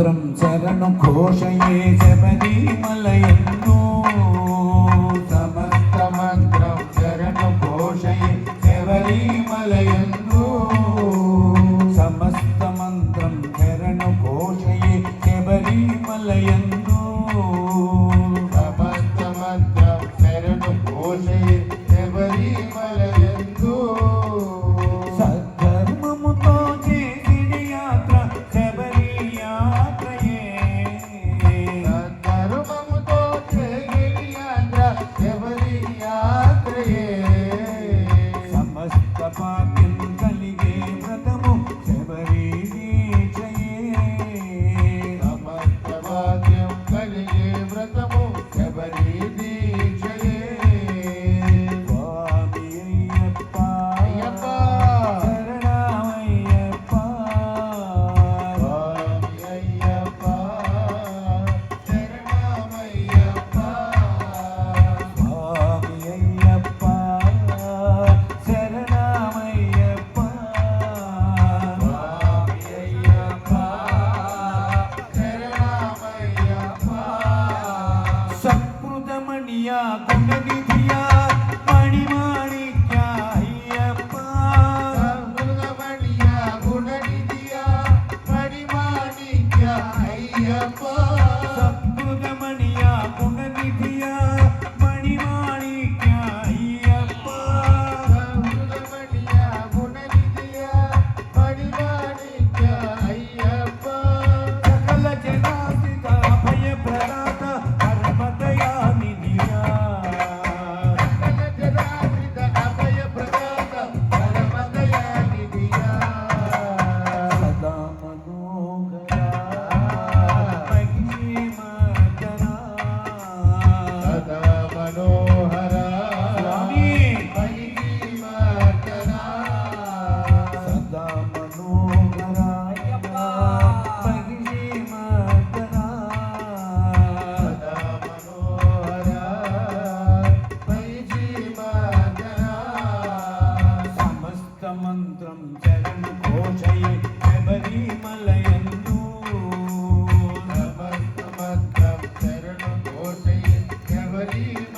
మంత్రం శరణు ఘోషయే శబరిమలయందు సమస్త మంత్రం శరణు ఘోషయే శబరిమలయందు సమస్త మంత్రం శరణు ఘోషయే శబరిమలయందు సమస్త మంత్రం శరణు ఘోషయే శబరిమలయందు సద్ధర్మముతో చేసిడి యాత్ర శబరి యాత్రయే సద్ధర్మముతో చేసిడి యాత్ర శబరి యాత్రయే సమస్త భాగ్యం కలిగే వ్రతము శబరి దీక్షయే సమస్త భాగ్యం కలిగే వ్రతము శబరి దీక్షయే స్వామి అయ్యప్ప అయ్యప్ప శరణమయ్యప్ప స్వామి అయ్యప్ప శరణమయ్యప్ప స్వామి అయ్యప్ప శరణమయ్యప్ప స్వామి అయ్యప్ప శరణమయ్యప్ప సత్కృతమణియా గుణనిధియా మణిమాణిక్య అయ్యప్ప సత్కృతమణియా గుణనిధియా మణిమాణిక్య అయ్యప్ప సత్కృతమణియా గుణనిధియా మణిమాణిక్య అయ్యప్ప సత్కృతమణియా గుణనిధియా మణిమాణిక్య అయ్యప్ప సకల జనార్దిత అభయ ప్రదాత పరమదయానిధియా సకల జనార్దిత అభయ ప్రదాత పరమదయానిధియా సదా మనోహరా మహిమకరా సదా మనోహరా స్వామి మహిమకరా సదా మనోహరా అయ్యప్ప మహిమకరా సదా మనోహరా మహిమకరా సమస్త మంత్రం శరణు ఘోషయే శబరిమలయందు సమస్త మంత్రం శరణు ఘోషయే శబరిమలయందు